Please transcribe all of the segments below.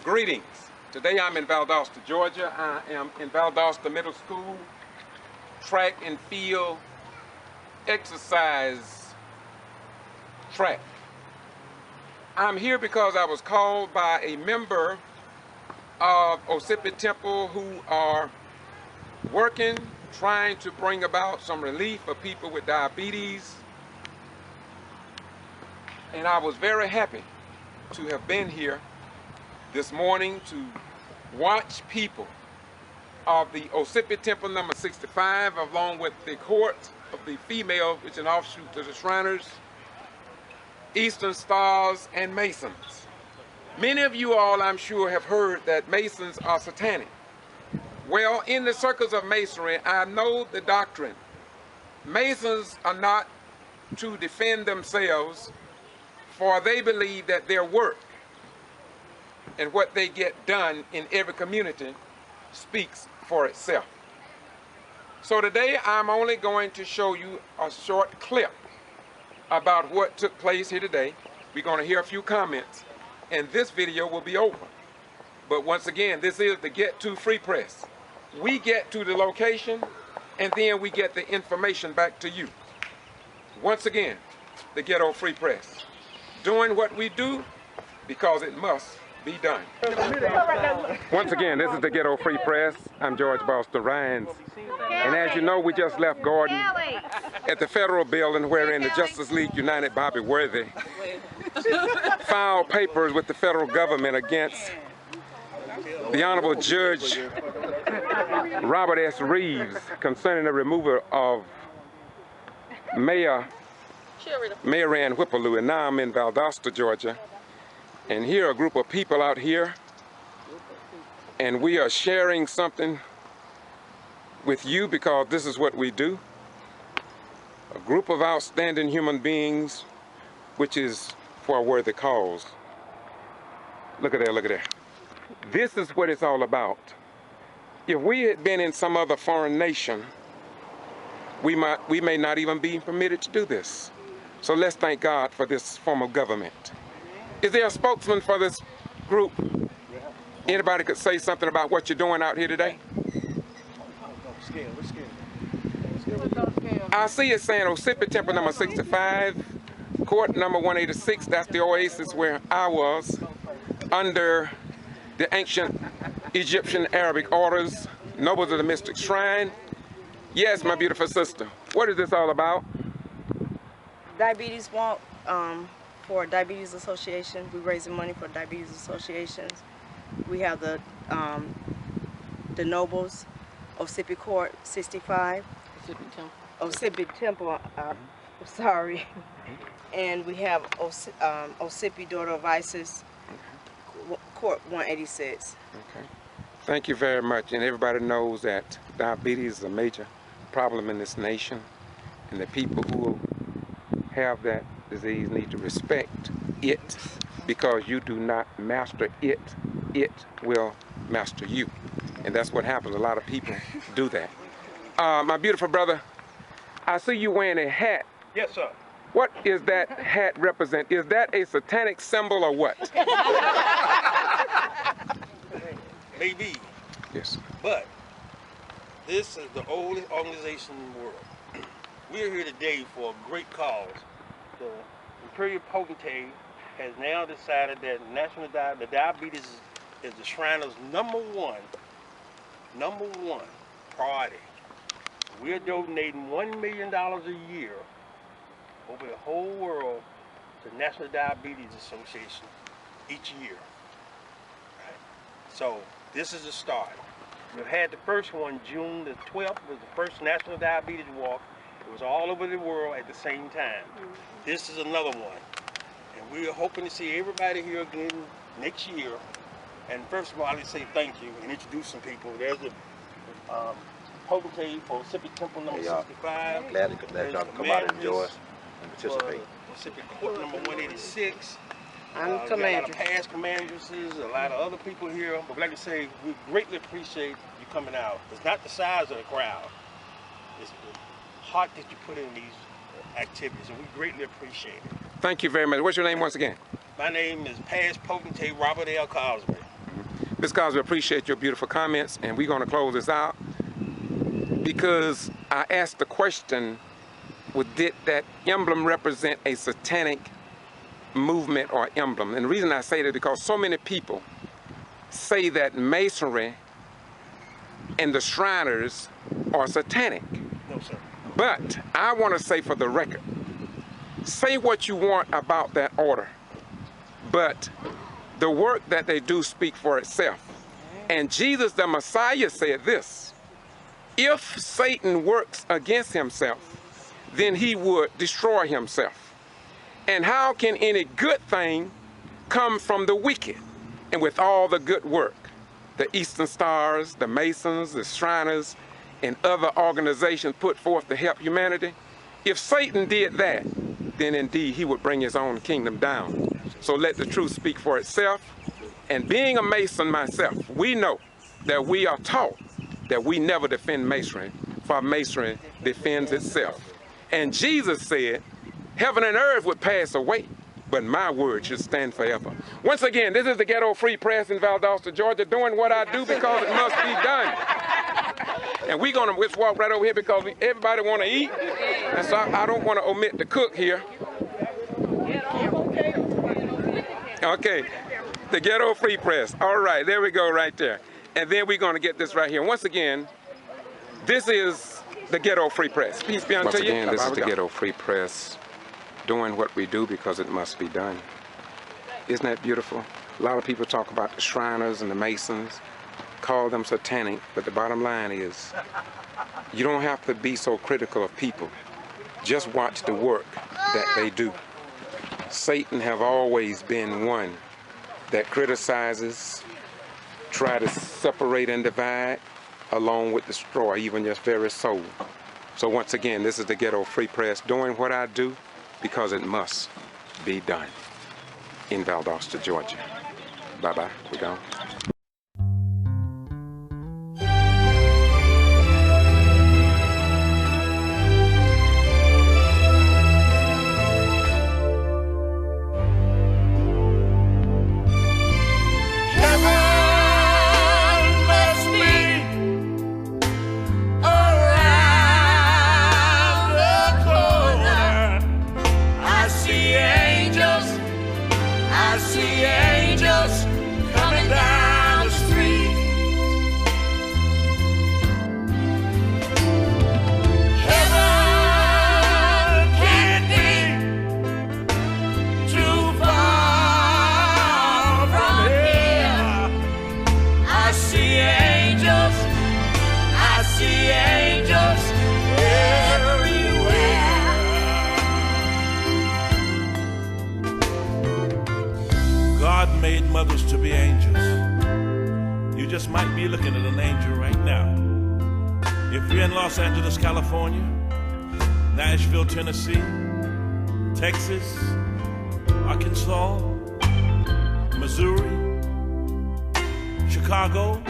Greetings. Today I'm in Valdosta, Georgia. I am in Valdosta Middle School track and field exercise track. I'm here because I was called by a member of Ossipie Temple who are working, trying to bring about some relief for people with diabetes. And I was very happy to have been here this morning to watch people of the Ossipie Temple number 65, along with the court of the female, which is an offshoot of the Shriners, Eastern Stars, and Masons. Many of you all, I'm sure, have heard that Masons are satanic. Well, in the circles of Masonry, I know the doctrine. Masons are not to defend themselves, for they believe that their work and what they get done in every community speaks for itself. So today I'm only going to show you a short clip about what took place here today. We're going to hear a few comments and this video will be over. But once again, this is the Getto Free Press. We get to the location and then we get the information back to you. Once again, the Getto Free Press. Doing what we do because it must be done. Once again, this is the Getto Free Press. I'm George Boston Rhines. And as you know, we just left Gordon at the federal building wherein the Justice League United Bobby Worthy filed papers with the federal government against the Honorable Judge Robert S. Reeves concerning the removal of Mayor Ann Whipple-Lue. And now I'm in Valdosta, Georgia. And here are a group of people out here, and we are sharing something with you because this is what we do. A group of outstanding human beings, which is for a worthy cause. Look at there, look at there. This is what it's all about. If we had been in some other foreign nation, we may not even be permitted to do this. So let's thank God for this form of government. Is there a spokesman for this group? Anybody could say something about what you're doing out here today? I see it saying Ossipie Temple number 65, court number 186. That's the oasis where I was under the ancient Egyptian Arabic orders, nobles of the mystic shrine. Yes, my beautiful sister. What is this all about? Diabetes Walk. For Diabetes Association. We're raising money for Diabetes Associations. We have the Nobles, Ossipie Court 65. Ossipie Temple, sorry. And we have Ossipie Daughter of Isis, Court 186. Okay. Thank you very much. And everybody knows that diabetes is a major problem in this nation. And the people who have that disease need to respect it, because you do not master it, it will master you. And that's what happens. A lot of people do that. My beautiful brother, I see you wearing a hat. Yes, sir. What is that hat represent? Is that a satanic symbol or what? Maybe. Yes. But this is the oldest organization in the world. We're here today for a great cause. The Imperial Potentate has now decided that the diabetes is the Shriners' number one priority. We're donating $1 million a year over the whole world to the National Diabetes Association each year. Right? So this is a start. We've had the first one, June the 12th, was the first National Diabetes Walk. It was all over the world at the same time. This is another one. And we're hoping to see everybody here again next year. And first of all, I'd say thank you and introduce some people. There's the potentate for Ossipie Temple number 65. Glad y'all come out and enjoy and participate. Ossipie Court number 186. I'm a lot of past commandresses, a lot of other people here. But like I say, we greatly appreciate you coming out. It's not the size of the crowd. It's the heart that you put in these activities, and we greatly appreciate it. Thank you very much. What's your name once again? My name is Past Potentate Robert L. Cosby. Ms. Cosby, we appreciate your beautiful comments, and we're going to close this out because I asked the question, did that emblem represent a satanic movement or emblem? And the reason I say that is because so many people say that Masonry and the Shriners are satanic. No, sir. But I want to say for the record, say what you want about that order, but the work that they do speak for itself. And Jesus the Messiah said this: if Satan works against himself, then he would destroy himself. And how can any good thing come from the wicked? And with all the good work, the Eastern Stars, the Masons, the Shriners, and other organizations put forth to help humanity, if Satan did that, then indeed he would bring his own kingdom down. So let the truth speak for itself. And being a Mason myself, we know that we are taught that we never defend Masonry, for Masonry defends itself. And Jesus said, heaven and earth would pass away, but my word should stand forever. Once again, this is the Getto Free Press in Valdosta, Georgia, doing what I do because it must be done. And we're gonna just walk right over here because everybody wanna eat. And so I don't wanna omit the cook here. Okay, the Getto Free Press. All right, there we go right there. And then we're gonna get this right here. Once again, this is the Getto Free Press. Peace be unto you. Once again, this is the Getto Free Press, doing what we do because it must be done. Isn't that beautiful? A lot of people talk about the Shriners and the Masons, call them satanic, but the bottom line is, you don't have to be so critical of people. Just watch the work that they do. Satan have always been one that criticizes, try to separate and divide, along with destroy even your very soul. So once again, this is the Getto Free Press, doing what I do because it must be done in Valdosta, Georgia. Bye-bye, we gone. Mothers to be angels. You just might be looking at an angel right now. If you're in Los Angeles, California, Nashville, Tennessee, Texas, Arkansas, Missouri, Chicago,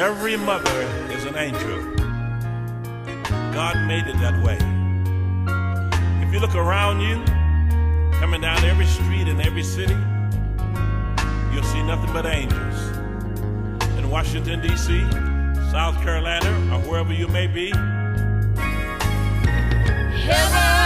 every mother is an angel. God made it that way. If you look around you, coming down every street in every city, you'll see nothing but angels. In Washington, D.C., South Carolina, or wherever you may be, heaven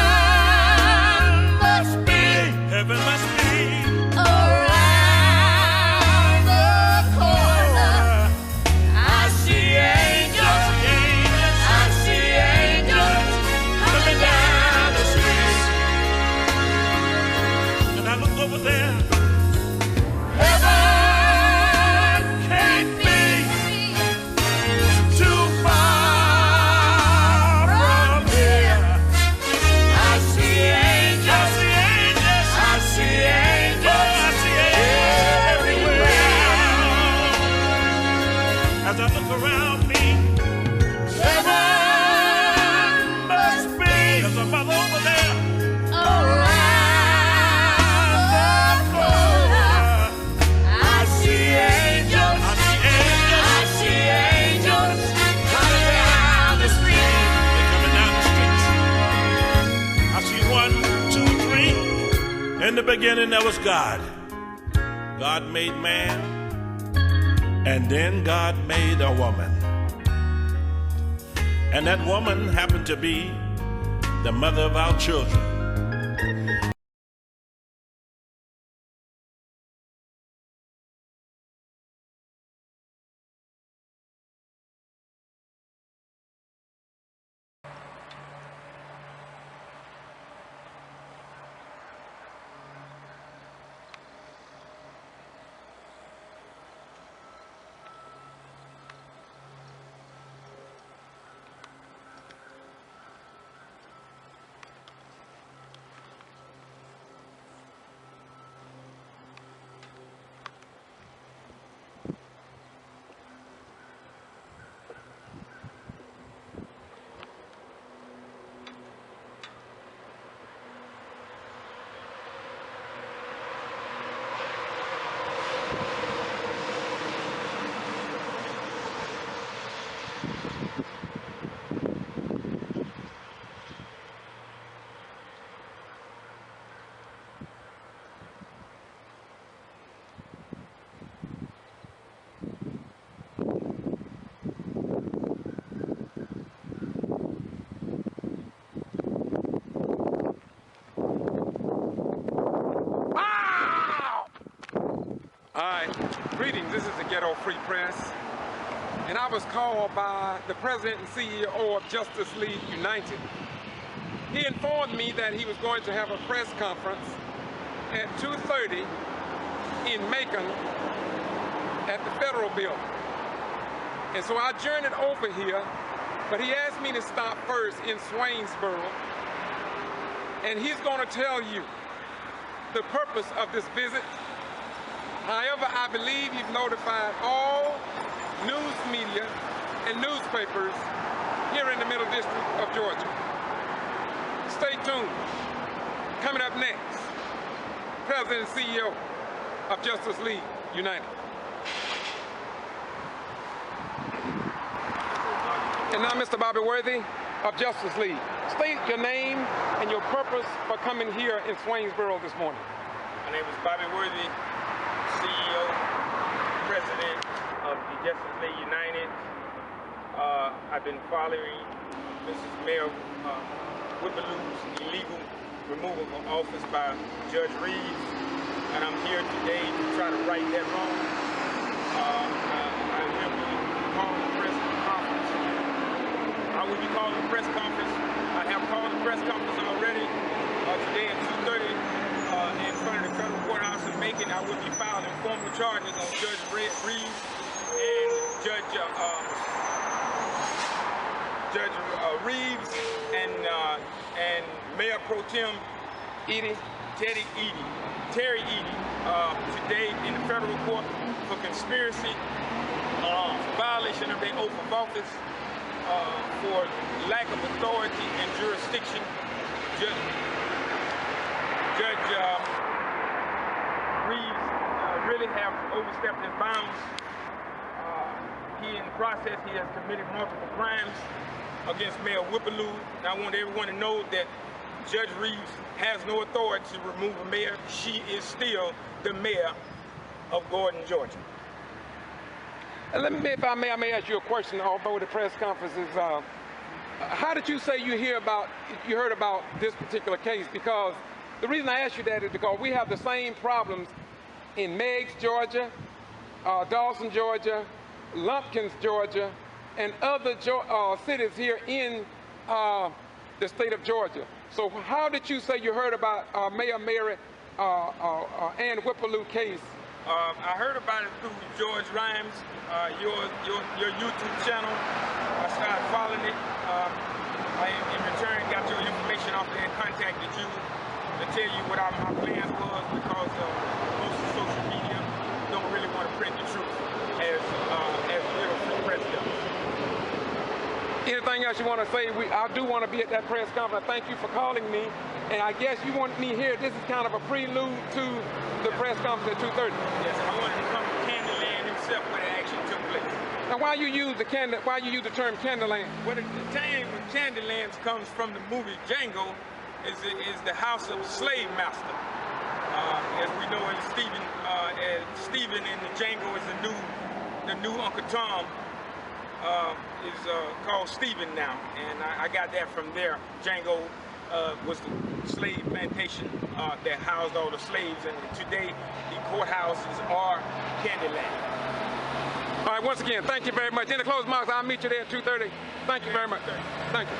There's a mother over there. Around the corner, I see angels. I see angels coming down the street. They're coming down the streets. I see 1, 2, 3. In the beginning there was God. God made man, and then God made a woman. And that woman happened to be the mother of our children. Greetings, this is the Getto Free Press, and I was called by the President and CEO of Justice League United. He informed me that he was going to have a press conference at 2:30 in Macon at the Federal Building. And so I journeyed over here, but he asked me to stop first in Swainsboro, and he's going to tell you the purpose of this visit. However, I believe he's notified all news media and newspapers here in the Middle District of Georgia. Stay tuned. Coming up next, President and CEO of Justice League United. And now, Mr. Bobby Worthy of Justice League. State your name and your purpose for coming here in Swainsboro this morning. My name is Bobby Worthy, CEO, President of the Justice League United. I've been following Mrs. Mayor Whipple-Lue's illegal removal from office by Judge Reeves, and I'm here today to try to right that wrong. I'm here to call the press conference. I will be calling the press conference. I have called the press conference already today at 2:30 in front of the federal courthouse in Macon. I will be filing formal charges on Judge Reeves and Judge Reeves and Mayor Pro Tem Terry Edie today in the federal court for conspiracy, violation of their oath of office, for lack of authority and jurisdiction. Judge Reeves really have overstepped his bounds. In the process, he has committed multiple crimes against Mayor Whipple-Lue. And I want everyone to know that Judge Reeves has no authority to remove a mayor. She is still the mayor of Gordon, Georgia. Let me, if I may ask you a question, although the press conference is, how did you say you heard about this particular case? Because the reason I ask you that is because we have the same problems in Meigs, Georgia, Dawson, Georgia, Lumpkins, Georgia, and other cities here in the state of Georgia. So how did you say you heard about Mayor Mary Ann Whipple-Lue case? I heard about it through George Rhymes, your YouTube channel. I started following it. I, in return, got your information off there and contacted you to tell you what my plans was, because most of social media don't really want to print the truth as Little Free Press does. Anything else you want to say? I do want to be at that press conference. Thank you for calling me. And I guess you want me here. This is kind of a prelude to the press conference at 2:30. Yes, I wanted to come to Candyland himself where it actually took place. Now, why you use the term Candyland? Well, the term Candyland comes from the movie Django, is the house of slave master. As we know, Stephen in the Django is the new Uncle Tom. Is called Stephen now, and I got that from there. Django was the slave plantation that housed all the slaves, and today the courthouses are Candyland. All right, once again, thank you very much. In the closed remarks, I'll meet you there at 2:30. Thank you very much. Thank you.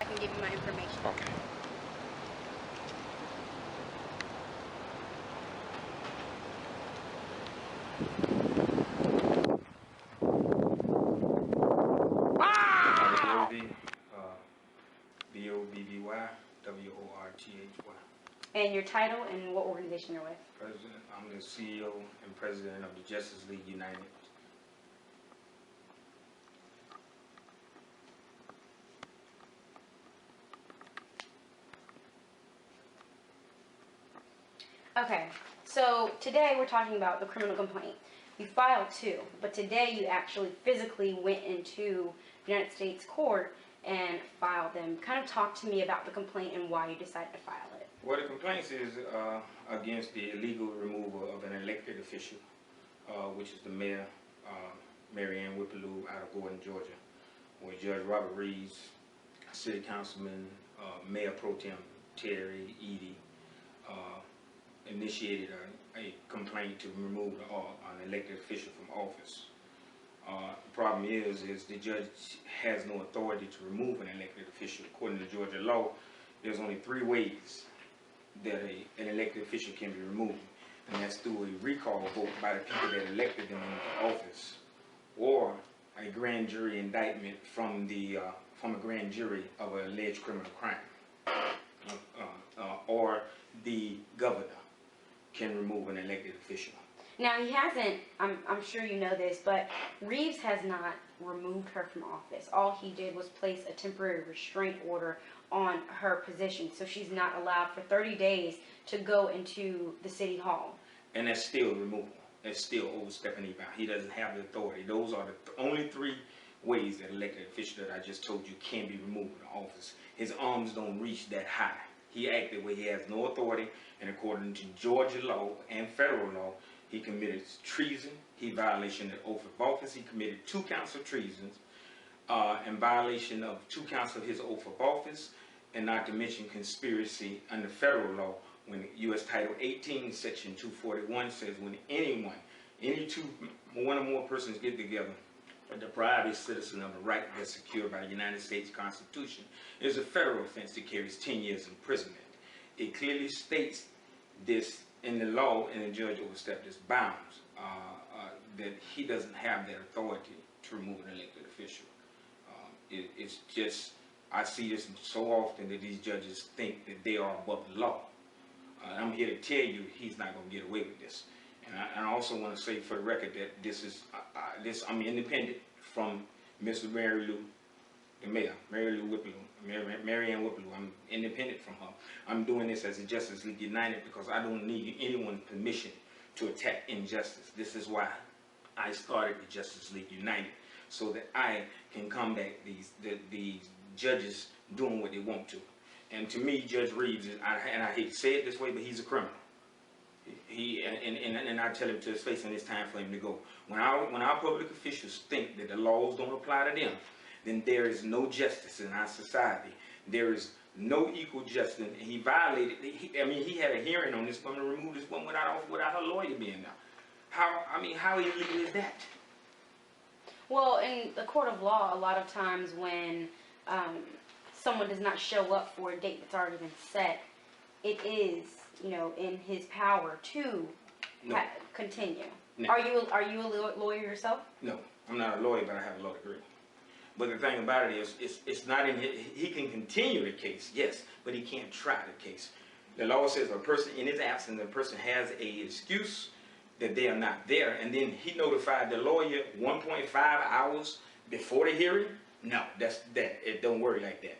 I can give you my information. Okay. B-O-B-B-Y-W-O-R-T-H-Y. And your title and what organization you're with? President, I'm the CEO and President of the Justice League United. Okay, so today we're talking about the criminal complaint. You filed 2, but today you actually physically went into the United States court and filed them. Kind of talk to me about the complaint and why you decided to file it. Well, the complaint is against the illegal removal of an elected official, which is the mayor, Mary Ann Whipple-Lue out of Gordon, Georgia, where Judge Robert Reeves, City Councilman, Mayor Pro Tem Terry Edie, initiated a complaint to remove an elected official from office. The problem is the judge has no authority to remove an elected official. According to Georgia law, there's only 3 ways that an elected official can be removed, and that's through a recall vote by the people that elected them into office, or a grand jury indictment from a grand jury of an alleged criminal crime, or the governor can remove an elected official. Now he hasn't, I'm sure you know this, but Reeves has not removed her from office. All he did was place a temporary restraint order on her position, so she's not allowed for 30 days to go into the city hall. And that's still removal. That's still overstepping the bound. He doesn't have the authority. Those are the only 3 ways that elected official that I just told you can be removed from office. His arms don't reach that high. He acted where he has no authority, and according to Georgia law and federal law, he committed treason. He violation of oath of office. He committed 2 counts of treason, in violation of 2 counts of his oath of office, and not to mention conspiracy under federal law. When U.S. Title 18, Section 241 says when one or more persons get together to deprive a citizen of a right that's secured by the United States Constitution, is a federal offense that carries 10 years imprisonment. It clearly states this in the law, and the judge overstepped his bounds, that he doesn't have that authority to remove an elected official. It's just, I see this so often that these judges think that they are above the law. I'm here to tell you he's not going to get away with this. And I also want to say for the record that I'm independent from Mrs. Mary Lou, the mayor, Mary Ann Whipple-Lue. I'm independent from her. I'm doing this as a Justice League United because I don't need anyone's permission to attack injustice. This is why I started the Justice League United so that I can combat these judges doing what they want to. And to me, Judge Reeves, and I hate to say it this way, but he's a criminal. And I tell him to his face, and it's time for him to go. When our public officials think that the laws don't apply to them, then there is no justice in our society. There is no equal justice. And he violated. He had a hearing on this woman to remove this woman without her lawyer being there. How illegal is that? Well, in the court of law, a lot of times when someone does not show up for a date that's already been set, it is, in his power to continue. No. Are you a lawyer yourself? No, I'm not a lawyer, but I have a law degree. But the thing about it is, it's not in his, he can continue the case, yes, but he can't try the case. The law says a person, in his absence, a person has a excuse that they are not there, and then he notified the lawyer 1.5 hours before the hearing. No, it don't work like that.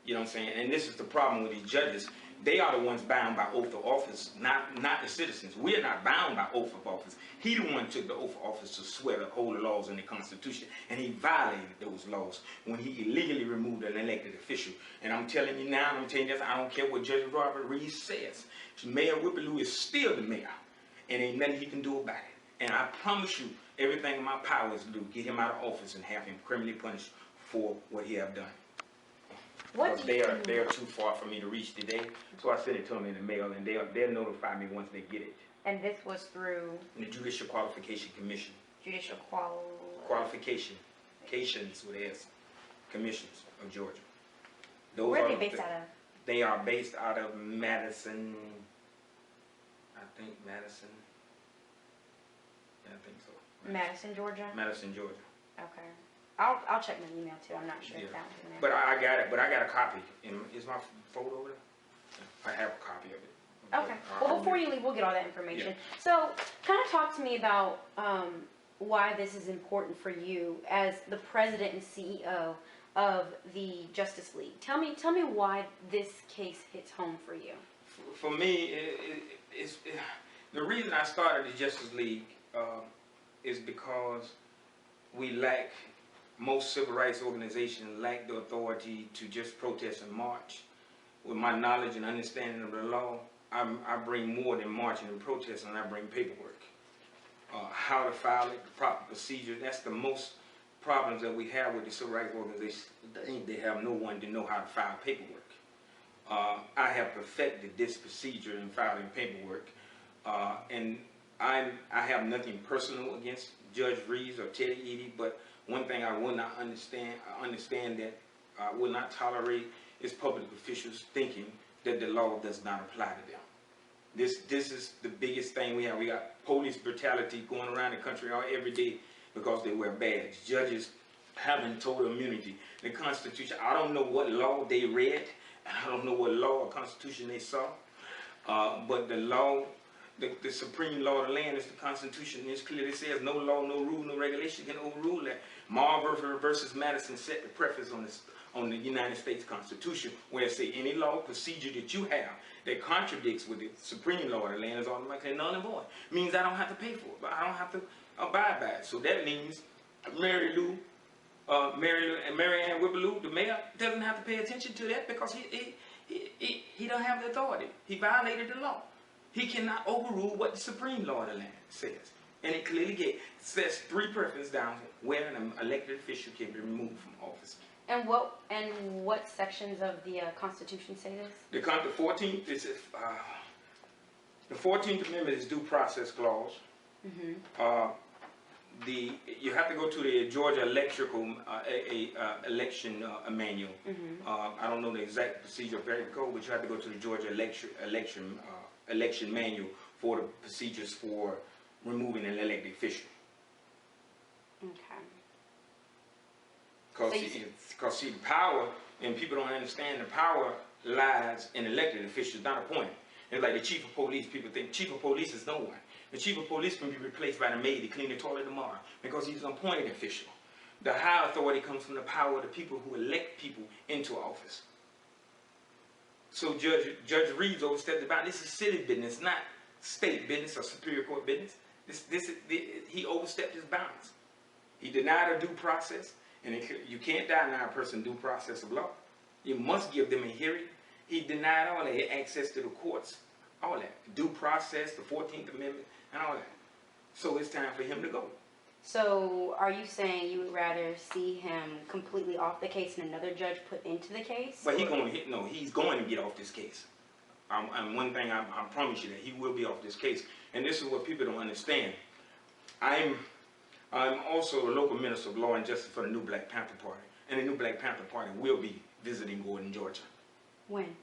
You know what I'm saying? And this is the problem with these judges. They are the ones bound by oath of office, not the citizens. We are not bound by oath of office. He the one took the oath of office to swear to uphold the laws in the Constitution, and he violated those laws when he illegally removed an elected official. And I'm telling you now, I'm telling you this, I don't care what Judge Robert Reeves says. Mayor Whipple-Lue is still the mayor, and ain't nothing he can do about it. And I promise you, everything in my power is to do, get him out of office and have him criminally punished for what he have done. They are too far for me to reach today, so I sent it to them in the mail, and they'll notify me once they get it. And this was through the Judicial Qualification Commission. Judicial Qualifications with S, Commissions of Georgia. Where are they based out of? They are based out of Madison. I think Madison. Yeah, I think so. Madison, Georgia. Madison, Georgia. Okay. I'll check my email too. I'm not sure if that was in there. But I got it. But I got a copy. Is my photo over there? I have a copy of it. Okay. Well, before you leave, we'll get all that information. Yeah. So, kind of talk to me about why this is important for you as the president and CEO of the Justice League. Tell me why this case hits home for you. For me, the reason I started the Justice League is because we lack. Most civil rights organizations lack the authority to just protest and march. With my knowledge and understanding of the law, I bring more than marching and protesting, I bring paperwork. How to file it, the proper procedure. That's the most problems that we have with the civil rights organizations. They have no one to know how to file paperwork. I have perfected this procedure in filing paperwork, and I have nothing personal against Judge Reeves or Teddy Edie, but one thing I will not understand, that I will not tolerate is public officials thinking that the law does not apply to them. This is the biggest thing we have. We got police brutality going around the country every day because they wear badges. Judges having total immunity. The Constitution, I don't know what law they read, and I don't know what law or Constitution they saw, but the law, the supreme law of the land is the Constitution. It clearly says no law, no rule, no regulation can overrule that. Marbury versus Madison set the preface on the United States Constitution, where it say any law procedure that you have that contradicts with the supreme law of the land is automatically null and void. Means I don't have to pay for it, but I don't have to abide by it. So that means Mary Ann Whipple-Lue, the mayor, doesn't have to pay attention to that because he don't have the authority. He violated the law. He cannot overrule what the supreme law of the land says. And it clearly sets three preferences down where an elected official can be removed from office. And what sections of the Constitution say this? The 14th is the 14th Amendment is due process clause. Mm-hmm. You have to go to the Georgia election manual. Mm-hmm. I don't know the exact procedure of the code, but you have to go to the Georgia election manual for the procedures for removing an elected official. Okay. Because see, the power, and people don't understand, the power lies in elected officials, not appointed. It's like the chief of police. People think chief of police is no one. The chief of police can be replaced by the maid to clean the toilet tomorrow because he's an appointed official. The high authority comes from the power of the people who elect people into office. So Judge Reeves overstepped about this is city business, not state business or Superior Court business. He overstepped his bounds. He denied a due process, and you can't deny a person due process of law. You must give them a hearing. He denied all that, access to the courts, all that. Due process, the 14th Amendment, and all that. So it's time for him to go. So are you saying you would rather see him completely off the case and another judge put into the case? But he's going to get off this case. And one thing I promise you that he will be off this case. And this is what people don't understand. I'm also a local minister of law and justice for the New Black Panther Party. And the New Black Panther Party will be visiting Gordon, Georgia. When?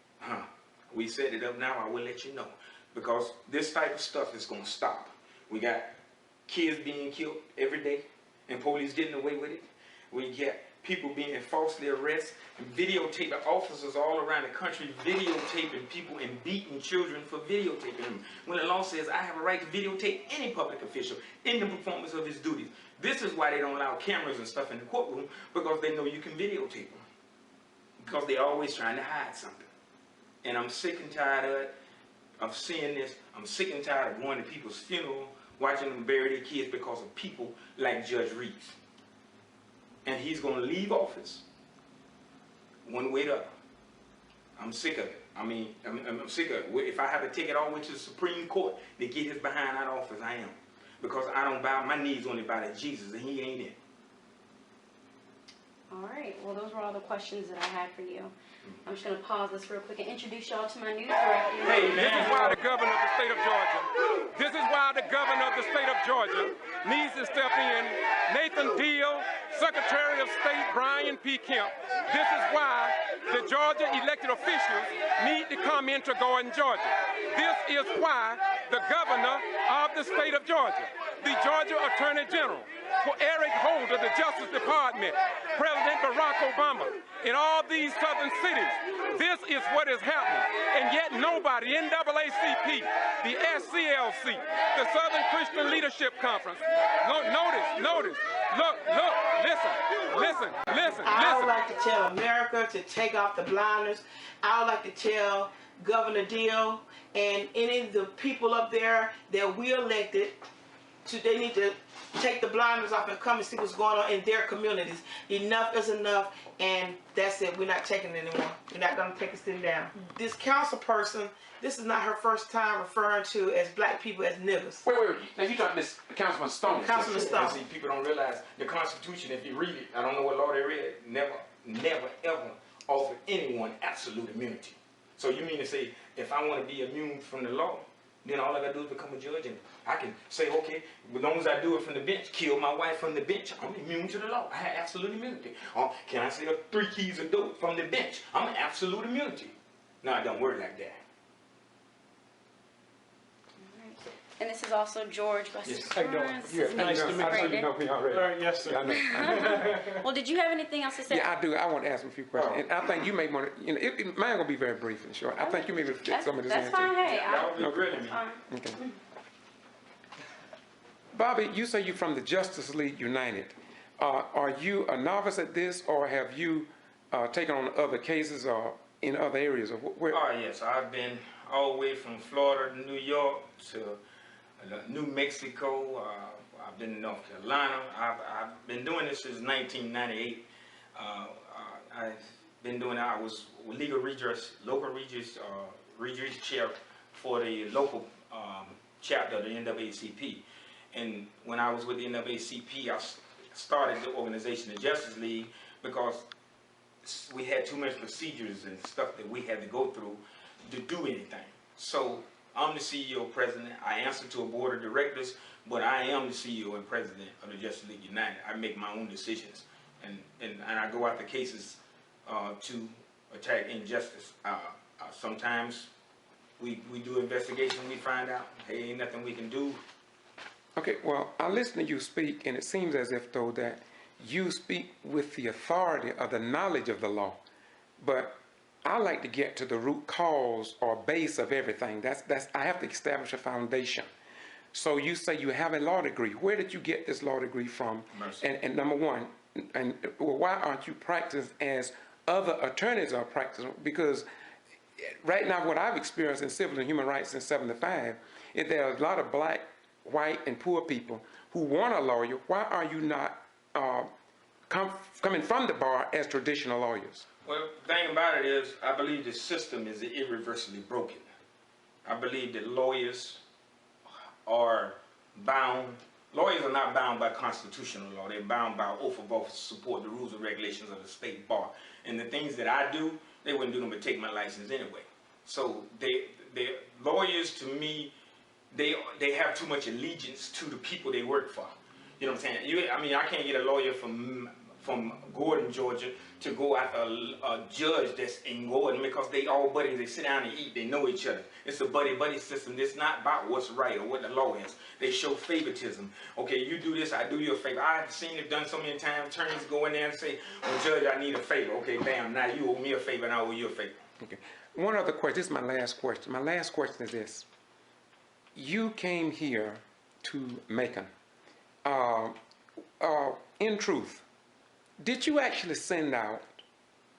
We set it up now. I will let you know. Because this type of stuff is going to stop. We got kids being killed every day and police getting away with it. We get people being falsely arrested and videotaping officers all around the country, videotaping people and beating children for videotaping them. When the law says I have a right to videotape any public official in the performance of his duties. This is why they don't allow cameras and stuff in the courtroom, because they know you can videotape them. Because they're always trying to hide something. And I'm sick and tired of seeing this. I'm sick and tired of going to people's funeral, watching them bury their kids because of people like Judge Reeves. And he's going to leave office one way or the other. I'm sick of it. I mean, I'm sick of it. If I have to take it all the way to the Supreme Court to get his behind out of office, I am. Because I don't bow, my knees only bow to Jesus, and he ain't it. All right. Well, those were all the questions that I had for you. I'm just going to pause this real quick and introduce y'all to my news director. Hey, this is why the governor of the state of Georgia, needs to step in. Nathan Deal, Secretary of State Brian P. Kemp. This is why the Georgia elected officials need to come into Gordon, Georgia. This is why the governor of the state of Georgia, the Georgia Attorney General, for Eric Holder, the Justice Department, President Barack Obama, in all these southern cities. This is what is happening. And yet nobody, NAACP, the SCLC, the Southern Christian Leadership Conference, notice, look, listen. I would like to tell America to take off the blinders. I would like to tell Governor Deal and any of the people up there that we elected, they need to take the blinders off and come and see what's going on in their communities. Enough is enough, and that's it. We're not taking it anymore. We're not going to take us down. This council person, this is not her first time referring to as black people as niggas. Wait. Now you talking this Councilman Stone. Councilman Stone. See, people don't realize the Constitution, if you read it, I don't know what law they read, never, ever offered anyone absolute immunity. So you mean to say, if I want to be immune from the law, then all I got to do is become a judge, and I can say, okay, as long as I do it from the bench, kill my wife from the bench, I'm immune to the law. I have absolute immunity. Can I sell 3 keys of dope from the bench? I'm an absolute immunity. No, it don't work like that. And this is also George Buster. Yes, how you doing? Nice to meet you. You know me already. Yes, sir. Yeah, I know. Well, did you have anything else to say? Yeah, I do. I want to ask him a few questions. And I think you may want to, mine going to be very brief and short. I think you may fit some of this in. That's fine. Hey, That would be great. Okay. Bobby, you say you're from the Justice League United. Are you a novice at this, or have you taken on other cases or in other areas? Or where? Oh, yes. I've been all the way from Florida to New York to New Mexico. I've been in North Carolina. I've been doing this since 1998. I've been doing it. I was local redress chair for the local chapter of the NAACP. And when I was with the NAACP, I started the organization, the Justice League, because we had too many procedures and stuff that we had to go through to do anything. So I'm the CEO, president. I answer to a board of directors, but I am the CEO and president of the Justice League United. I make my own decisions, and I go after cases to attack injustice. Sometimes we do investigation, we find out, hey, ain't nothing we can do. Okay, well, I listen to you speak, and it seems as if, though, that you speak with the authority or the knowledge of the law, but I like to get to the root cause or base of everything. I have to establish a foundation. So you say you have a law degree. Where did you get this law degree from? And number one, why aren't you practicing as other attorneys are practicing? Because right now, what I've experienced in civil and human rights since '75 is there are a lot of black white and poor people who want a lawyer, why are you not coming from the bar as traditional lawyers? Well, the thing about it is, I believe the system is irreversibly broken. I believe that lawyers are bound. Lawyers are not bound by constitutional law. They're bound by oath of office to support the rules and regulations of the state bar. And the things that I do, they wouldn't do them but take my license anyway. So lawyers, to me, they have too much allegiance to the people they work for. You know what I'm saying? I mean, I can't get a lawyer from Gordon, Georgia, to go after a judge that's in Gordon because they all buddies. They sit down and eat. They know each other. It's a buddy-buddy system. It's not about what's right or what the law is. They show favoritism. Okay, you do this, I do you a favor. I've seen it done so many times. Attorneys go in there and say, well, Judge, I need a favor. Okay, bam, now you owe me a favor and I owe you a favor. Okay. One other question. This is my last question. My last question is this. You came here to Macon. In truth, did you actually send out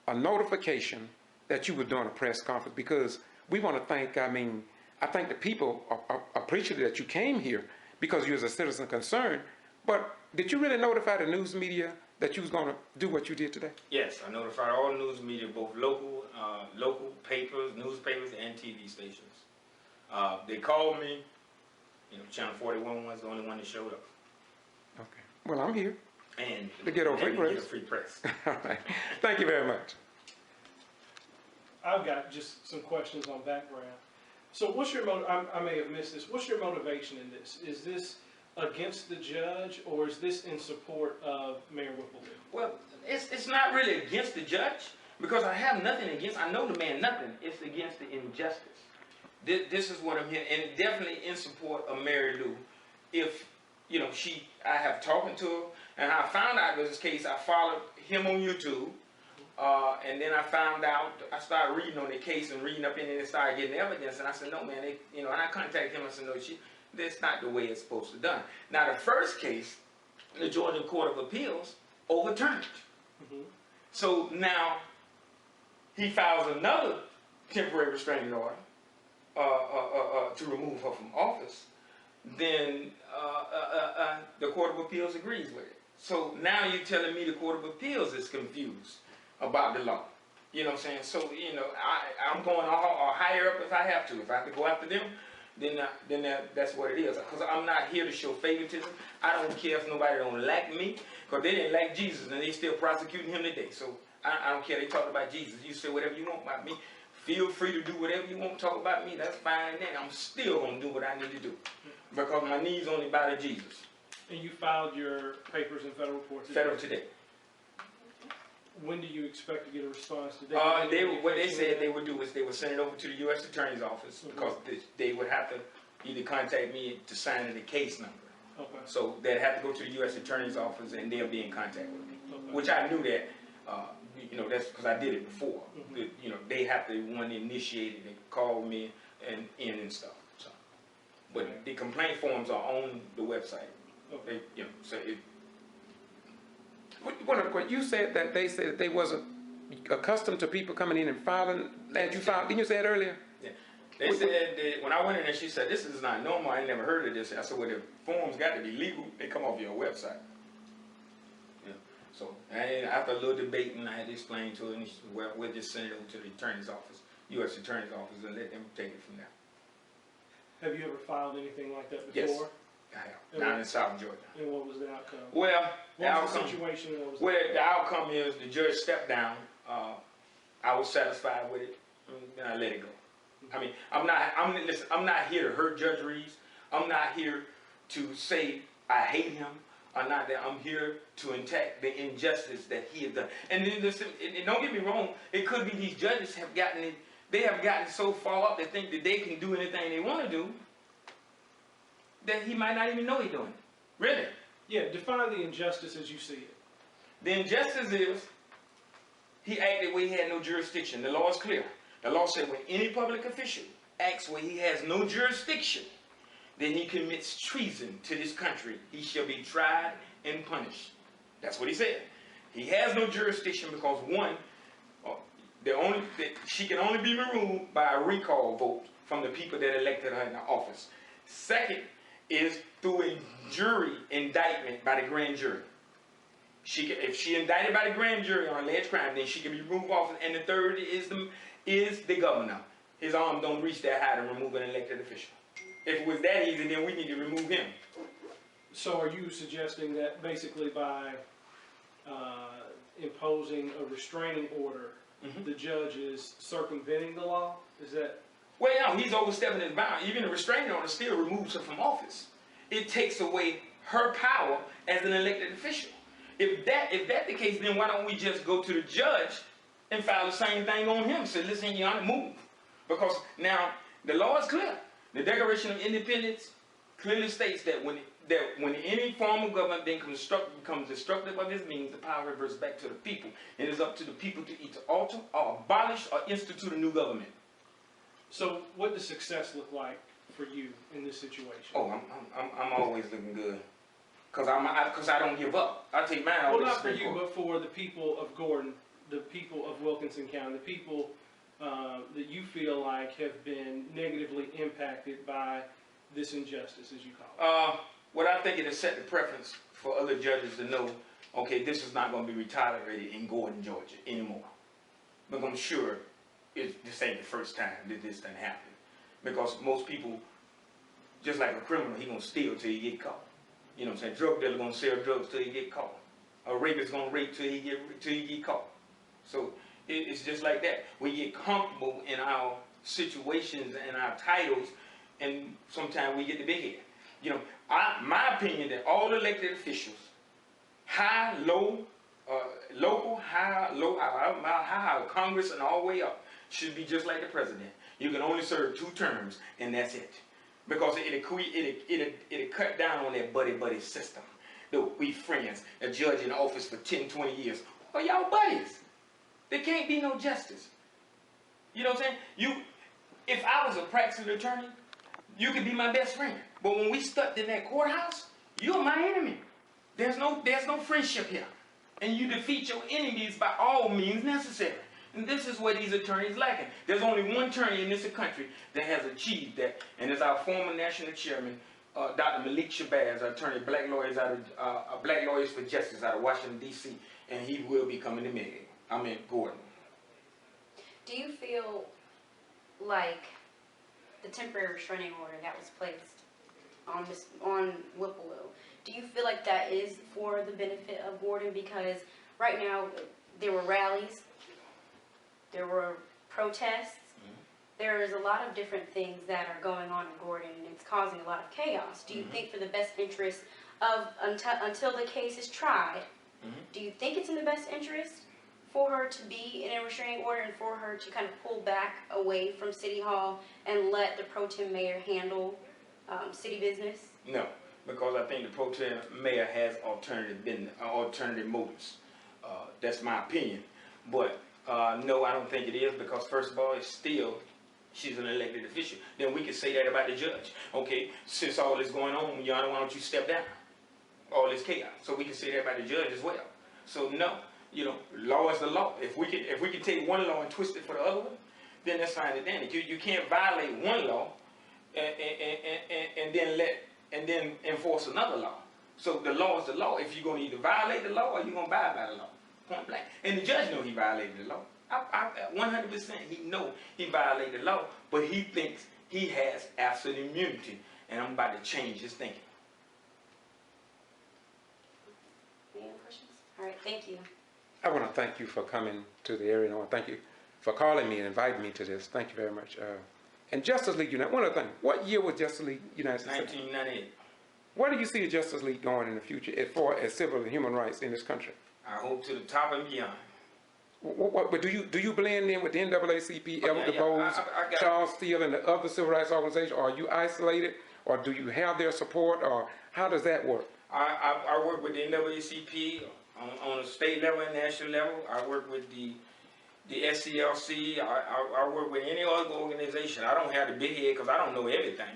a notification that you were doing a press conference? Because we want to thank, I think the people are appreciative that you came here because you're a citizen concerned, but did you really notify the news media that you was going to do what you did today? Yes, I notified all the news media, both local papers, newspapers, and TV stations. They called me. You know, Channel 41 was the only one that showed up. Okay. Well, I'm here. And to get over free press. All right. Thank you very much. I've got just some questions on background. So what's your I may have missed this. What's your motivation in this? Is this against the judge, or is this in support of Mayor Whipple-Lue? Well, it's not really against the judge, because I have nothing against, I know the man nothing. It's against the injustice. This is what I'm here, and definitely in support of Mary Lou. If, you know, I have talked to her, and I found out this case, I followed him on YouTube, and then I found out, I started reading on the case and reading up in it and started getting evidence, and I said, no, man, and I contacted him and said, no, that's not the way it's supposed to be done. Now, the first case, the Georgia Court of Appeals overturned it. Mm-hmm. So now, he files another temporary restraining order to remove her from office. Then the Court of Appeals agrees with it. So now you're telling me the Court of Appeals is confused about the law. You know what I'm saying? So, you know, I'm going higher up if I have to. If I have to go after them, then that's what it is. Because I'm not here to show favoritism. I don't care if nobody don't like me, because they didn't like Jesus and they still prosecuting him today. So I don't care. They talk about Jesus. You say whatever you want about me. Feel free to do whatever you want to talk about me. That's fine. Then I'm still going to do what I need to do, because my knees only bow to Jesus. And you filed your papers in federal court today? Federal today. When do you expect to get a response today? What they said they would do is they would send it over to the U.S. Attorney's Office, because they would have to either contact me to sign in the case number. Okay. So they'd have to go to the U.S. Attorney's Office and they'll be in contact with me. Okay. Which I knew that, you know, that's because I did it before. Mm-hmm. You know, they have to want to initiate it and call me and stuff. So, but okay. The complaint forms are on the website. Okay. You know, so it. You said that they said that they wasn't accustomed to people coming in and filing. Didn't you say it earlier? Yeah. They said that when I went in there, she said, "This is not normal. I ain't never heard of this." I said, "Well, the forms got to be legal. They come off your website." Yeah. So after a little debating, I had to explain to her, and she said, "Well, we'll just send it over to the attorney's office, U.S. Attorney's Office, and let them take it from there." Have you ever filed anything like that before? Yes. I have. Down in South Georgia. And what was the outcome? Well, what was the situation? The outcome is the judge stepped down. I was satisfied with it, and I let it go. I mean, I'm not here to hurt Judge Reeves. I'm not here to say I hate him. I'm not that. I'm here to attack the injustice that he has done. And then listen, and don't get me wrong. It could be these judges have gotten it. They have gotten so far up they think that they can do anything they want to do, that he might not even know he's doing it. Really? Yeah, define the injustice as you see it. The injustice is he acted where he had no jurisdiction. The law is clear. The law said when any public official acts where he has no jurisdiction, then he commits treason to this country. He shall be tried and punished. That's what he said. He has no jurisdiction because one, she can only be removed by a recall vote from the people that elected her in the office. Second, is through a jury indictment by the grand jury. If she indicted by the grand jury on alleged crime, then she can be removed office. And the third is the governor. His arm don't reach that high to remove an elected official. If it was that easy, then we need to remove him. So are you suggesting that basically by imposing a restraining order, the judge is circumventing the law? Is that? Well, yeah, he's overstepping his bound. Even the restraining order still removes her from office. It takes away her power as an elected official. If that's the case, then why don't we just go to the judge and file the same thing on him? Say, listen, Your Honor, move. Because now the law is clear. The Declaration of Independence clearly states that when any form of government becomes destructive of its means, the power reverts back to the people. It is up to the people to either alter or abolish or institute a new government. So what does success look like for you in this situation? Oh, I'm always looking good. Cause I don't give up. I take mine. Well, not for you, but for the people of Gordon, the people of Wilkinson County, the people that you feel like have been negatively impacted by this injustice, as you call it. What I think it has set the preference for other judges to know, okay, this is not going to be retolerated in Gordon, Georgia anymore. But I'm sure this ain't the first time that this done happened. Because most people, just like a criminal, he gonna steal till he get caught. You know what I'm saying? Drug dealer gonna sell drugs till he get caught. A rapist gonna rape till he get caught. So it's just like that. We get comfortable in our situations and our titles, and sometimes we get the big head. You know, my opinion that all elected officials, high, low, local, high, low, high, Congress, and all the way up, should be just like the president. You can only serve 2 terms, and that's it. Because it'll cut down on that buddy system. We friends, a judge in office for 10, 20 years. Oh, y'all buddies. There can't be no justice. You know what I'm saying? If I was a practicing attorney, you could be my best friend. But when we stuck in that courthouse, you're my enemy. There's no friendship here. And you defeat your enemies by all means necessary. And this is where these attorneys lacking. There's only one attorney in this country that has achieved that, and it's our former national chairman, Dr. Malik Shabazz, attorney, Black Lawyers for Justice out of Washington, D.C., and he will be coming to me. Gordon. Do you feel like the temporary restraining order that was placed on Whipple-Lue, do you feel like that is for the benefit of Gordon? Because right now there were rallies, there were protests, there's a lot of different things that are going on in Gordon, and it's causing a lot of chaos. Do you think for the best interest of, until the case is tried, do you think it's in the best interest for her to be in a restraining order and for her to kind of pull back away from City Hall and let the pro tem mayor handle city business? No, because I think the pro tem mayor has alternative motives. That's my opinion. But no, I don't think it is, because first of all, she's an elected official. Then we can say that about the judge. Okay, since all this going on, Your Honor, why don't you step down? All this chaos. So we can say that about the judge as well. So no, you know, law is the law. If we can take one law and twist it for the other one, then that's fine and dandy. You can't violate one law and then enforce another law. So the law is the law. If you're going to either violate the law or you're going to abide by the law. Point blank. And the judge know he violated the law. 100% he know he violated the law, but he thinks he has absolute immunity, and I'm about to change his thinking. Any other questions? All right, thank you. I want to thank you for coming to the area, and I want to thank you for calling me and inviting me to this. Thank you very much. And Justice League United, one other thing. What year was Justice League United States? 1998. Where do you see the Justice League going in the future as far as civil and human rights in this country? I hope to the top and beyond. But do you blend in with the NAACP, Edward DuBose, Charles Steele, and the other civil rights organizations? Or are you isolated, or do you have their support, or how does that work? I work with the NAACP on a state level and national level. I work with the SCLC. I work with any other organization. I don't have the big head because I don't know everything.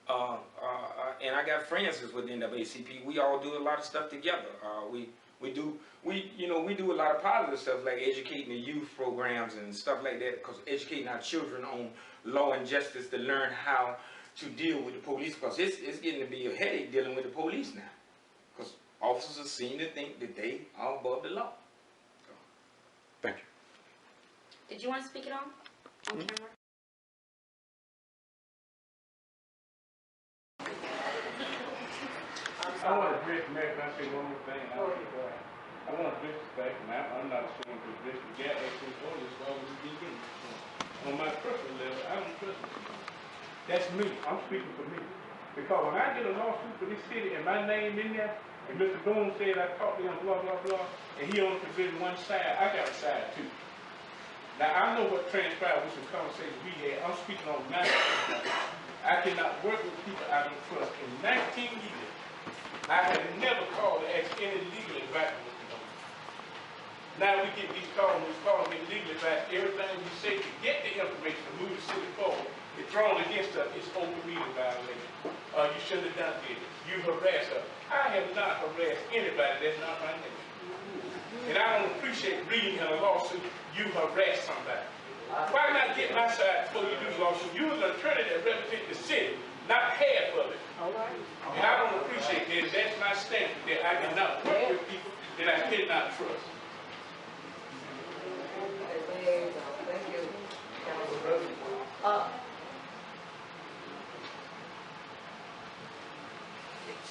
And I got friends with the NAACP. We all do a lot of stuff together. We do a lot of positive stuff like educating the youth programs and stuff like that, because educating our children on law and justice to learn how to deal with the police, because it's getting to be a headache dealing with the police now. Because officers seem to think that they are above the law. So, Thank you. Did you want to speak it on camera? I want to address America. I say one more thing. I want to address the fact, and I'm not ashamed to address the G.B.R. actions on this law we get in. On my personal level, I don't trust this. That's me. I'm speaking for me. Because when I get a lawsuit for this city and my name in there, and Mr. Boone said I talked to him, blah, blah, blah, and he only presented one side, I got a side too. Now, I know what transpired with some conversations we had. I'm speaking on 19 years. I cannot work with people I don't trust. In 19 years, I have never called to ask any legal advice from Mr. Boone. Now we get these calls get legal advice. Everything we say to get the information to move the city forward is thrown against us. It's open meeting violation. You shouldn't have done this. You harassed us. I have not harassed anybody. That's not my name. And I don't appreciate reading in a lawsuit, you harass somebody. Why not get my side before you do the lawsuit? You're an attorney that represents the city, not half of it. And I don't appreciate that. That's my standard, that I cannot work with people that I cannot trust. Thank you.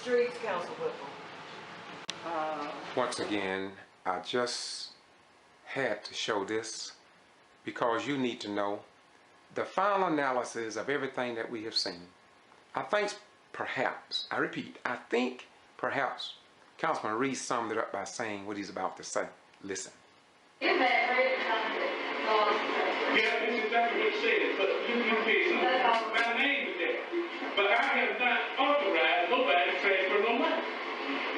Streets, Council Whipple. Once again, I just had to show this because you need to know the final analysis of everything that we have seen. I think perhaps, I repeat, I think perhaps Councilman Reese summed it up by saying what he's about to say. Listen. Yeah, this is exactly what it says, but you can say something. My name is there. But I have not authorized nobody to transfer no money.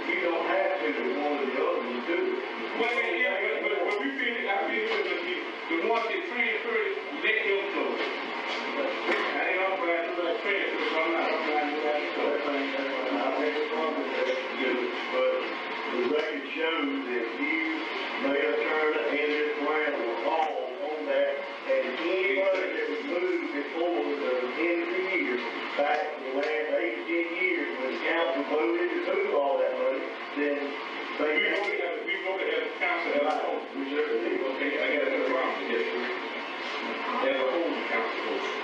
You don't have to do one or the other, you do. Well, yeah, but we feel, I feel the ones that transfer it, let them go. I ain't authorized nobody to transfer, so I'm not authorized nobody to go. I think it's wrong with that, but the record shows that you, Mayor Turner, and Ms. Brown were all on that, and any money that was moved before the end of the year, back in the last 8 to 10 years, when the council voted to move all that money, then we voted as a council as a whole. We certainly did. Okay, I got a problem with this. As a whole, the council voted.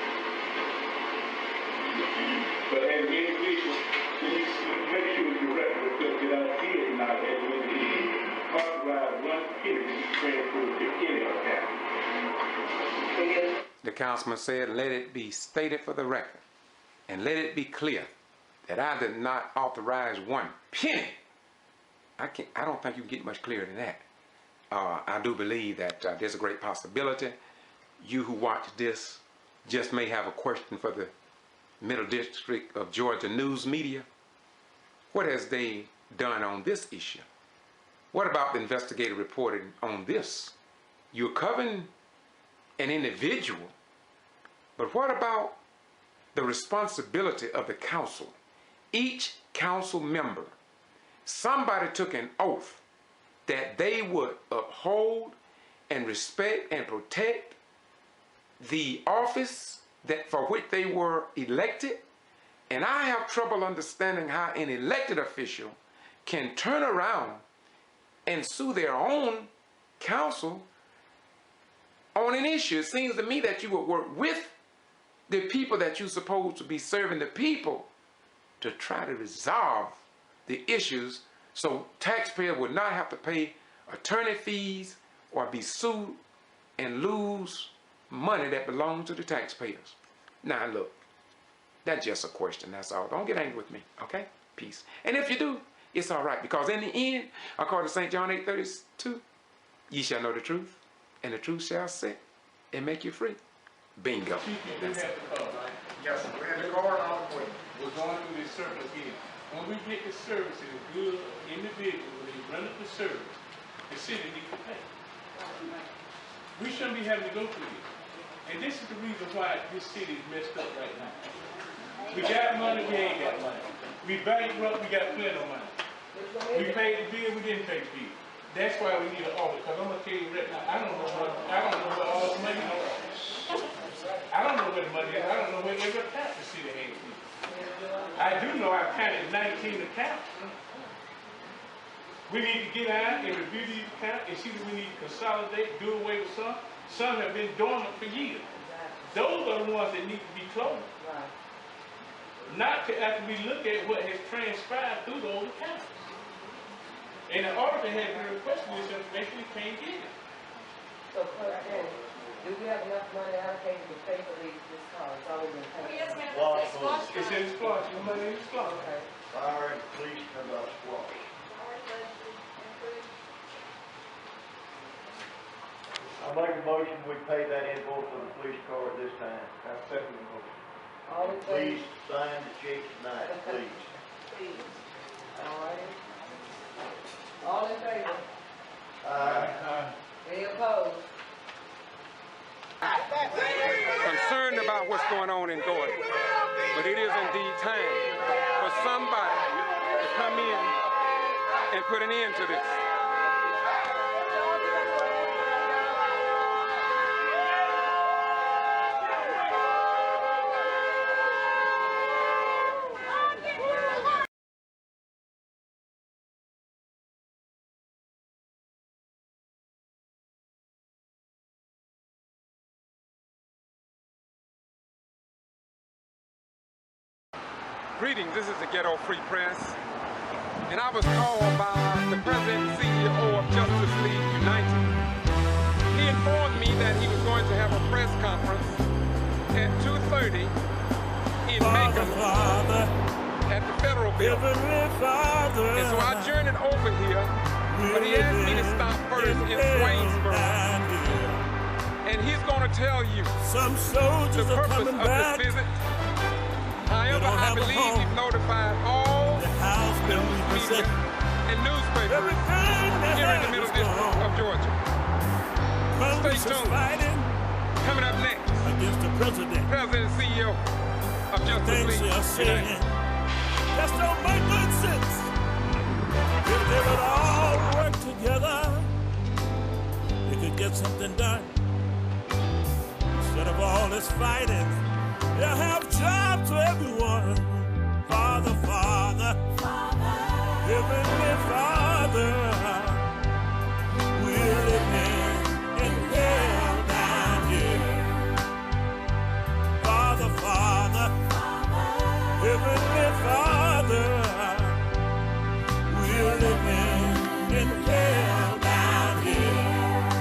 But as an individual, please make sure the record reflects that I did not as an individual authorize one penny to be transferred to any account. The councilman said, let it be stated for the record and let it be clear that I did not authorize one penny. I don't think you can get much clearer than that. I do believe that there's a great possibility you who watch this just may have a question for the Middle District of Georgia news media. What has they done on this issue? What about the investigative reporting on this? You're covering an individual, but what about the responsibility of the council? Each council member, somebody took an oath that they would uphold and respect and protect the office that for which they were elected. And I have trouble understanding how an elected official can turn around and sue their own council on an issue. It seems to me that you would work with the people that you're supposed to be serving the people to try to resolve the issues so taxpayers would not have to pay attorney fees or be sued and lose money that belongs to the taxpayers. Now look, that's just a question, that's all. Don't get angry with me, okay? Peace. And if you do, it's all right, because in the end, according to St. John 8:32, ye shall know the truth, and the truth shall set and make you free. Bingo. That's it. Yes, we had the card on the way. We're going through this service again. When we get the service in a good individual, when they run up the service, the city needs to pay. We shouldn't be having to go through this. And this is the reason why this city is messed up right now. We got money, we ain't got money. We bankrupt, we got plenty of money. We paid the bill, we didn't pay the bill. That's why we need an audit, because I'm gonna tell you right now, I don't know where all the money is. I don't know where the money is. I don't know where every tax the city has. I do know I've counted 19 accounts. We need to get out and review these accounts and see that we need to consolidate, do away with some. Some have been dormant for years. Those are the ones that need to be closed. Not to after we look at what has transpired through those accounts. And the auditor has been requesting this information and can't get it. So, do we have enough money allocated to pay for this car? It's already been paid. Yes, ma'am. It's in squash. The money in squash. Okay. Fire and police come out squash. I make a motion, we pay that invoice for the police car at this time. I second the motion. All in favor? Please sign the check tonight, please. Please. All right. All in favor? Any opposed? Concerned about what's going on in Gordon. But it is indeed time for somebody to come in and put an end to this. Greetings, this is the Getto Free Press, and I was called by the President and CEO of Justice League United. He informed me that he was going to have a press conference at 2:30 in Macon at the Federal Building. And so I journeyed over here, but he asked me to stop first in Swainsboro. And he's going to tell you the purpose of this visit. However, I believe you've notified all news media and newspapers here in the Middle District of Georgia. Stay tuned. Coming up next, President and CEO of Justice League United. Just don't make good sense. If they would all work together, they could get something done. Instead of all this fighting, they'll have jobs for everyone. Father, Father, Heavenly Father, we're living in hell down here. Father, Father, Heavenly Father, we're living in hell down here.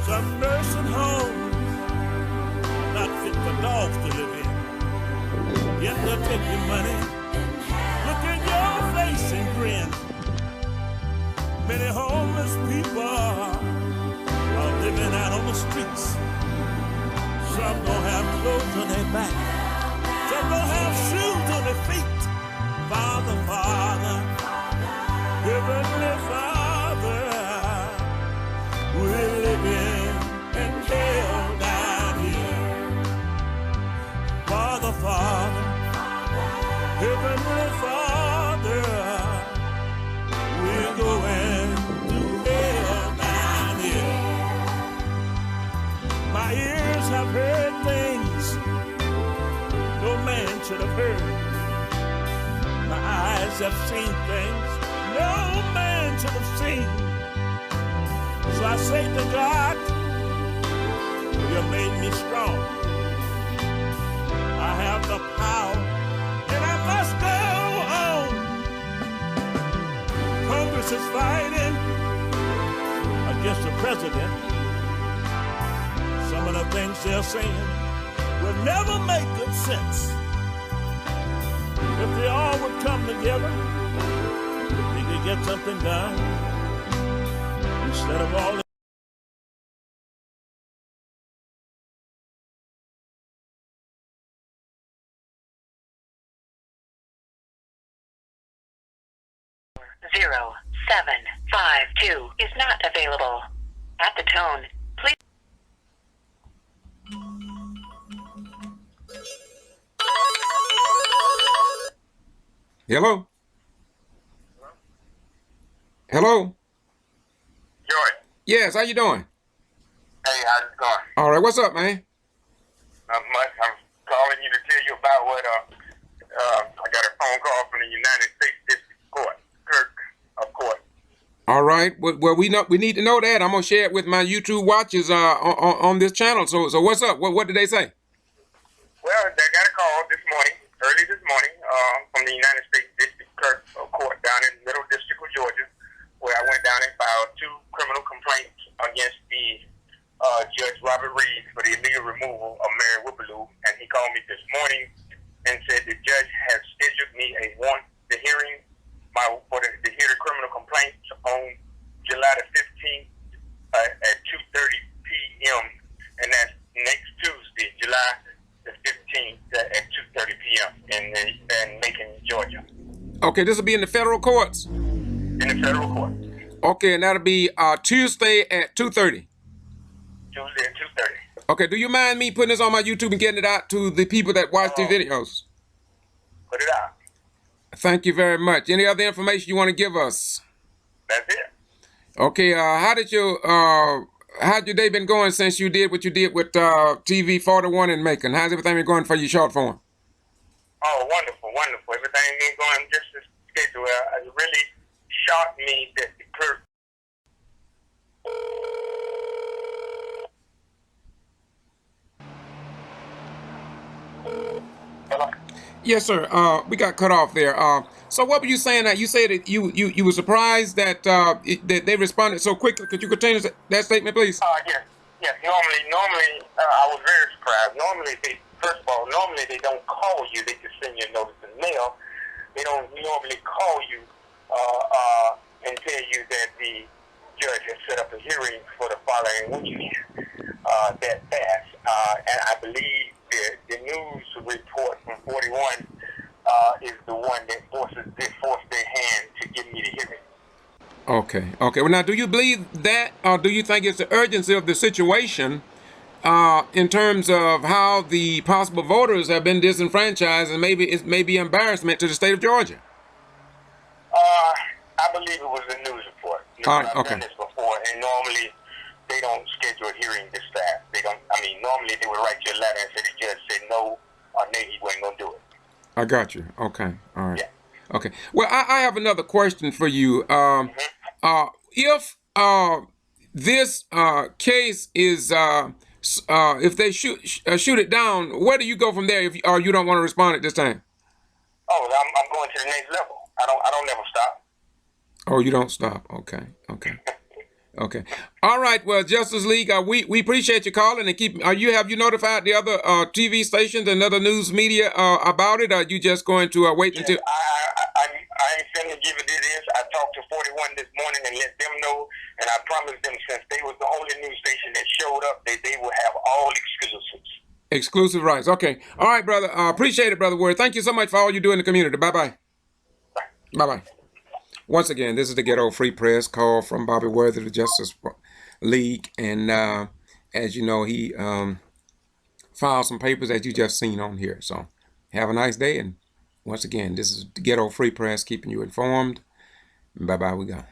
Some nursing homes not fit for dogs to live in. Yet they'll take your money, look in your face and grin. Many homeless people are living out on the streets. Some don't have clothes on their back. Some don't have shoes on their feet. Father, Father, Heavenly Father, we're living in hell down here. Father, Father, Heavenly Father, we're going to hell down here. My ears have heard things no man should have heard. My eyes have seen things no man should have seen. So I say to God, you made me strong. I have the power, and I must go on. Congress is fighting against the president. Some of the things they're saying will never make good sense. If they all would come together, they could get something done. Instead of all 0752 is not available. At the tone, please. Hello? Hello? George. Yes, how you doing? Hey, how's it going? All right, what's up, man? Not much. I'm calling you to tell you about what I got a phone call from the United States District Court, clerk of court. All right. Well, we need to know that. I'm gonna share it with my YouTube watchers on this channel. So what's up? What did they say? Well, I got a call this morning, early this morning, from the United States District Clerk of Court down in Middle District of Georgia, where I went down and filed 2 criminal complaints against the Judge Robert Reed for the illegal removal of Mary Whipple-Lue, and he called me this morning and said the judge has scheduled me the hearing to hear the criminal complaints on July the 15th at 2:30 p.m. and that's next Tuesday, July the 15th at 2:30 p.m. in Macon, Georgia. Okay, this will be in the federal courts. In the federal court. Okay, and that'll be Tuesday at 2:30. Tuesday at 2:30. Okay, do you mind me putting this on my YouTube and getting it out to the people that watch the videos? Put it out. Thank you very much. Any other information you want to give us? That's it. Okay, how's your day been going since you did what you did with TV 41 in Macon? How's everything been going for you short form? Oh, wonderful, wonderful. Everything been going just as scheduled. It really shocked me that the clerk. Hello? Yes, sir. We got cut off there. So what were you saying? That you said that you were surprised that that they responded so quickly. Could you continue that statement, please? Yes. Normally, I was very surprised. Normally, first of all, they don't call you. They just send you a notice in the mail. They don't normally call you and tell you that the judge has set up a hearing for the following week that fast. And I believe the news report from 41 is the one that forced their hand to give me the hearing. Okay. Well, now, do you believe that, or do you think it's the urgency of the situation in terms of how the possible voters have been disenfranchised, and maybe it may be embarrassment to the state of Georgia? I believe it was the news report. I've done this before, and normally they don't schedule a hearing this fast. They don't. I mean, normally they would write you a letter and say the judge said no or nay, he wasn't gonna do it. I got you. Okay. All right. Yeah. Okay. Well, I have another question for you. If this case is if they shoot it down, where do you go from there? If you don't want to respond at this time? Oh, I'm going to the next level. I don't never stop. Oh, you don't stop. Okay. All right. Well, Justice League, we appreciate you calling and keep. Have you notified the other TV stations and other news media about it? Or are you just going to wait until? I ain't finna give it this. I talked to 41 this morning and let them know, and I promised them since they was the only news station that showed up, that they will have all exclusives. Exclusive rights. Okay. All right, brother. Appreciate it, Brother Word. Thank you so much for all you do in the community. Bye-bye. Bye-bye. Once again, this is the Getto Free Press call from Bobby Worthy, the Justice League. And as you know, he filed some papers that you just seen on here. So have a nice day. And once again, this is the Getto Free Press keeping you informed. Bye-bye. We go.